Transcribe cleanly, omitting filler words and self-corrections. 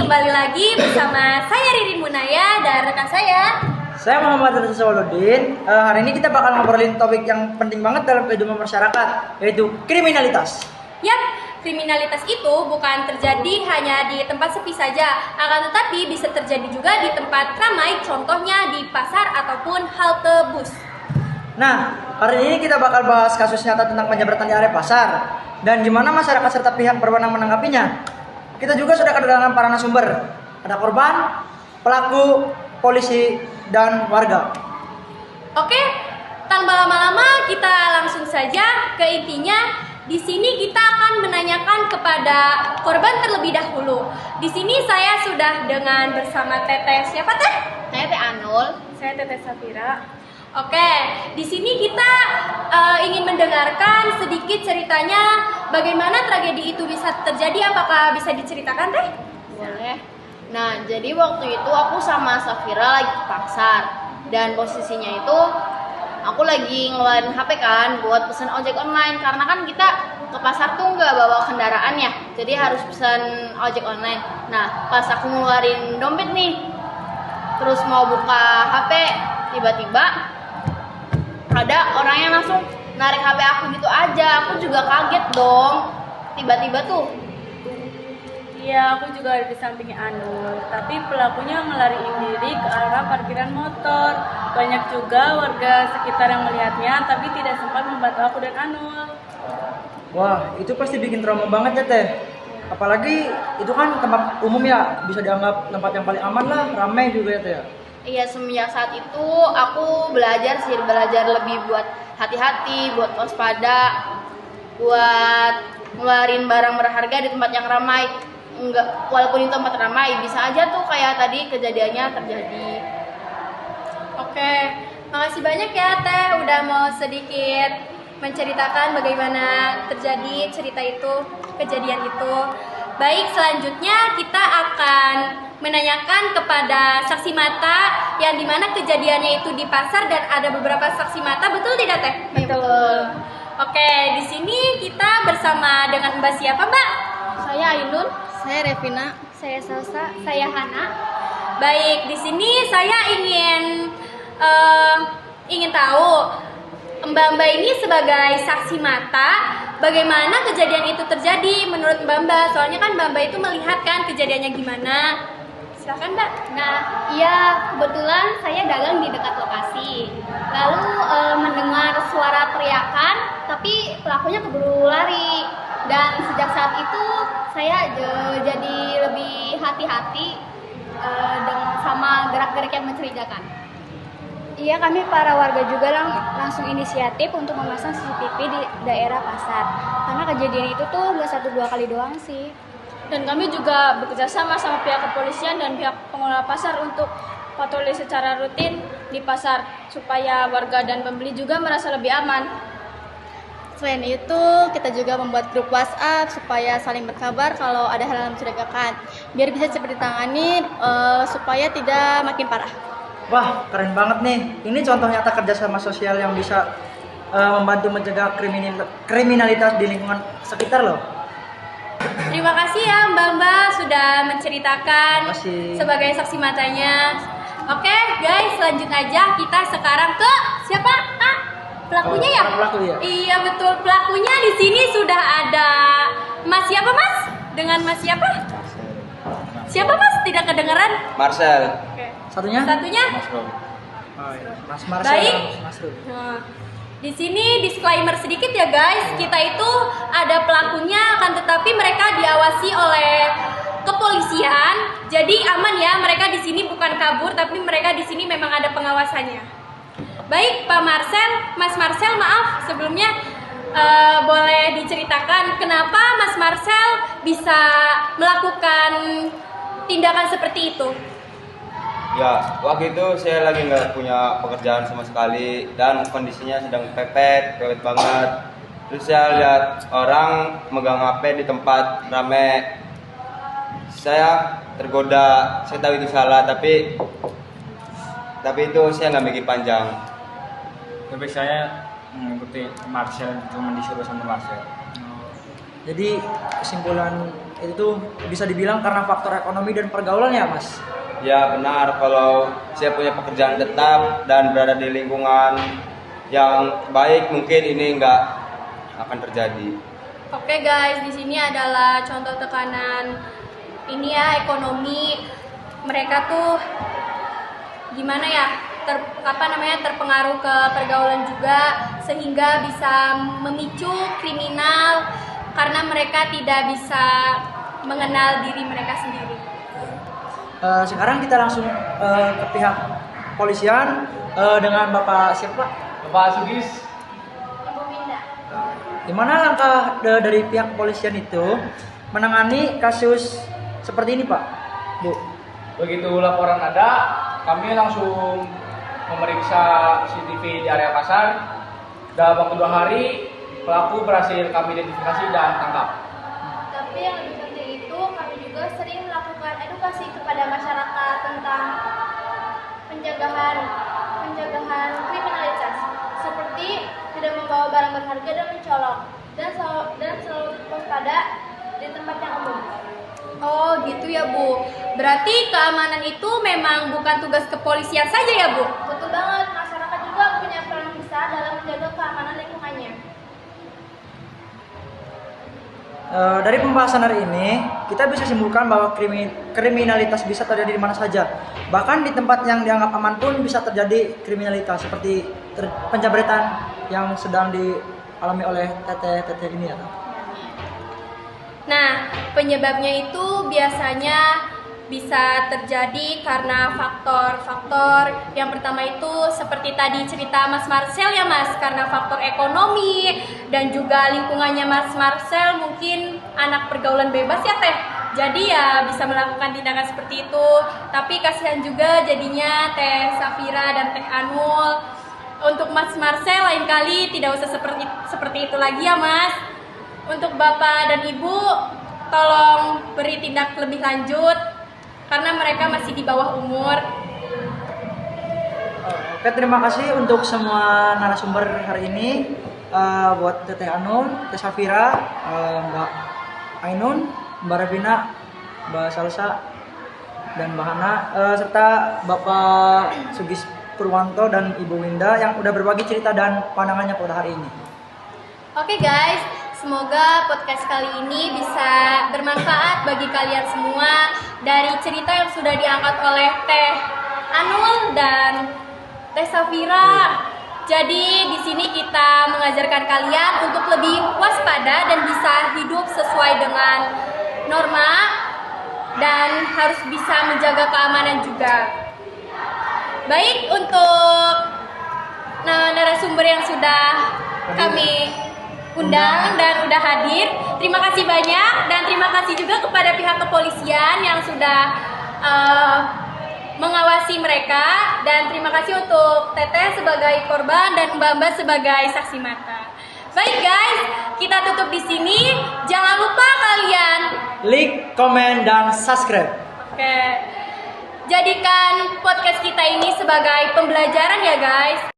kembali lagi bersama saya Ririn Munaya dan rekan saya Muhammad Rizal Sawaludin. Hari ini kita bakal ngobrolin topik yang penting banget dalam kehidupan masyarakat, yaitu kriminalitas. Yap, kriminalitas itu bukan terjadi hanya di tempat sepi saja, akan tetapi bisa terjadi juga di tempat ramai, contohnya di pasar ataupun halte bus. Nah, hari ini kita bakal bahas kasus nyata tentang penjamretan di area pasar dan gimana masyarakat serta pihak berwenang menanggapinya. Kita juga sudah kedatangan para narasumber. Ada korban, pelaku, polisi, dan warga. Oke, tanpa lama-lama kita langsung saja ke intinya. Di sini kita akan menanyakan kepada korban terlebih dahulu. Di sini saya sudah dengan bersama Teteh. Siapa Teh? Saya Teh Anul. Saya Teteh Safira. Oke, di sini kita ingin mendengarkan sedikit ceritanya bagaimana tragedi itu bisa terjadi. Apakah bisa diceritakan, Teh? Boleh. Nah, jadi waktu itu aku sama Safira lagi ke pasar dan posisinya itu aku lagi ngeluarin HP kan buat pesan ojek online karena kan kita ke pasar tuh nggak bawa kendaraan ya, jadi harus pesan ojek online. Nah, pas aku ngeluarin dompet nih, terus mau buka HP, tiba-tiba ada orang yang langsung narik HP aku gitu aja. Aku juga kaget dong, tiba-tiba tuh. Iya, aku juga ada di samping Anul, tapi pelakunya ngelariin diri ke arah parkiran motor. Banyak juga warga sekitar yang melihatnya, tapi tidak sempat membantu aku dan Anul. Wah, itu pasti bikin trauma banget ya, Teh. Apalagi itu kan tempat umum ya, bisa dianggap tempat yang paling aman lah, ramai juga ya, Teh. Iya, semenjak saat itu aku belajar lebih buat hati-hati, buat waspada, buat ngeluarin barang berharga di tempat yang ramai. Enggak, walaupun di tempat ramai bisa aja tuh kayak tadi kejadiannya terjadi. Oke, makasih banyak ya Teh udah mau sedikit menceritakan bagaimana terjadi cerita itu, kejadian itu. Baik, selanjutnya kita akan menanyakan kepada saksi mata yang dimana kejadiannya itu di pasar dan ada beberapa saksi mata, betul tidak Teh? Betul. Oke, di sini kita bersama dengan Mbak siapa Mbak? Saya Ainun, saya Revina, Saya Salsa, saya Hana. Baik, di sini saya ingin tahu Mbak ini sebagai saksi mata, bagaimana kejadian itu terjadi menurut Mbak? Soalnya kan Mbak itu melihat kan kejadiannya gimana. Silakan Mbak. Nah, iya kebetulan saya dagang di dekat lokasi. Lalu mendengar suara teriakan, tapi pelakunya keburu lari. Dan sejak saat itu saya jadi lebih hati-hati dengan sama gerak-gerik yang mencurigakan. Iya, kami para warga juga langsung inisiatif untuk memasang CCTV di daerah pasar. Karena kejadian itu tuh nggak 1-2 kali doang sih. Dan kami juga bekerjasama sama pihak kepolisian dan pihak pengelola pasar untuk patroli secara rutin di pasar supaya warga dan pembeli juga merasa lebih aman. Selain itu, kita juga membuat grup WhatsApp supaya saling berkabar kalau ada hal yang mencurigakan, biar bisa cepat ditangani supaya tidak makin parah. Wah, keren banget nih. Ini contoh nyata kerjasama sosial yang bisa membantu mencegah kriminalitas di lingkungan sekitar loh. Terima kasih ya Mbak sudah menceritakan Terima kasih. sebagai saksi matanya. Oke guys, lanjut aja kita sekarang ke siapa? Pelakunya ya? Pelaku ya. Iya betul, pelakunya di sini sudah ada Mas siapa Mas? Dengan Mas siapa? Siapa Mas? Tidak kedengaran? Marcel. Oke. Satunya? Satunya? Oh, iya. Mas Marcel. Baik. Mas Rum. Nah, di sini disclaimer sedikit ya guys, kita itu ada pelakunya, akan tetapi mereka diawasi oleh kepolisian, jadi aman ya. Mereka di sini bukan kabur, tapi mereka di sini memang ada pengawasannya. Baik, Pak Marcel, Mas Marcel, maaf sebelumnya boleh diceritakan kenapa Mas Marcel bisa melakukan tindakan seperti itu? Ya, waktu itu saya lagi nggak punya pekerjaan sama sekali dan kondisinya sedang pepet banget. Terus saya lihat orang megang HP di tempat rame. Saya tergoda, saya tahu itu salah, tapi itu saya nggak mikir panjang. Tapi saya mengikuti Marcel, cuma disuruh sama Marcel. Jadi kesimpulan itu bisa dibilang karena faktor ekonomi dan pergaulan ya Mas? Ya benar, kalau saya punya pekerjaan tetap dan berada di lingkungan yang baik mungkin ini nggak akan terjadi. Oke guys, di sini adalah contoh tekanan ini ya, ekonomi. Mereka tuh gimana ya, terpengaruh ke pergaulan juga sehingga bisa memicu kriminal karena mereka tidak bisa mengenal diri mereka sendiri. Sekarang kita langsung ke pihak polisian dengan Bapak siapa? Bapak Sugis. Gimana langkah dari pihak polisian itu menangani kasus seperti ini Pak? Bu? Begitu laporan ada, kami langsung memeriksa CCTV di area pasar. Dalam waktu 2 hari, pelaku berhasil kami identifikasi dan tangkap. Tapi yang lebih penting itu kami juga sering melakukan edukasi kepada masyarakat tentang pencegahan kriminalitas seperti tidak membawa barang berharga dan mencolok dan selalu waspada di tempat yang umum. Oh gitu ya Bu. Berarti keamanan itu memang bukan tugas kepolisian saja ya Bu? Betul banget, masyarakat juga punya peran besar dalam menjaga keamanan lingkungannya. Dari pembahasan hari ini, kita bisa simpulkan bahwa kriminalitas bisa terjadi di mana saja. Bahkan di tempat yang dianggap aman pun bisa terjadi kriminalitas seperti penjabretan yang sedang dialami oleh teteh ini ya. Nah, penyebabnya itu biasanya bisa terjadi karena faktor-faktor yang pertama itu seperti tadi cerita Mas Marcel ya Mas, karena faktor ekonomi dan juga lingkungannya Mas Marcel mungkin anak pergaulan bebas ya Teh, jadi ya bisa melakukan tindakan seperti itu. Tapi kasihan juga jadinya Teh Safira dan Teh Anul. Untuk Mas Marcel lain kali tidak usah seperti itu lagi ya Mas. Untuk Bapak dan Ibu tolong beri tindak lebih lanjut karena mereka masih di bawah umur. Oke, terima kasih untuk semua narasumber hari ini. Buat Teteh Anul, Teh Safira, Mbak Ainun, Mbak Ravina, Mbak Salsa, dan Mbak Hana, serta Bapak Sugis Purwanto dan Ibu Winda yang udah berbagi cerita dan pandangannya pada hari ini. Oke guys, semoga podcast kali ini bisa bermanfaat bagi kalian semua dari cerita yang sudah diangkat oleh Teh Anul dan Teh Safira. Jadi di sini kita mengajarkan kalian untuk lebih waspada dan bisa hidup sesuai dengan norma dan harus bisa menjaga keamanan juga. Baik, untuk narasumber yang sudah kami undang dan udah hadir, terima kasih banyak dan terima kasih juga kepada pihak kepolisian yang sudah mengawasi mereka, dan terima kasih untuk Teteh sebagai korban dan Mbak-mbak sebagai saksi mata. Baik guys, kita tutup di sini. Jangan lupa kalian like, komen, dan subscribe. Oke. Jadikan podcast kita ini sebagai pembelajaran ya guys.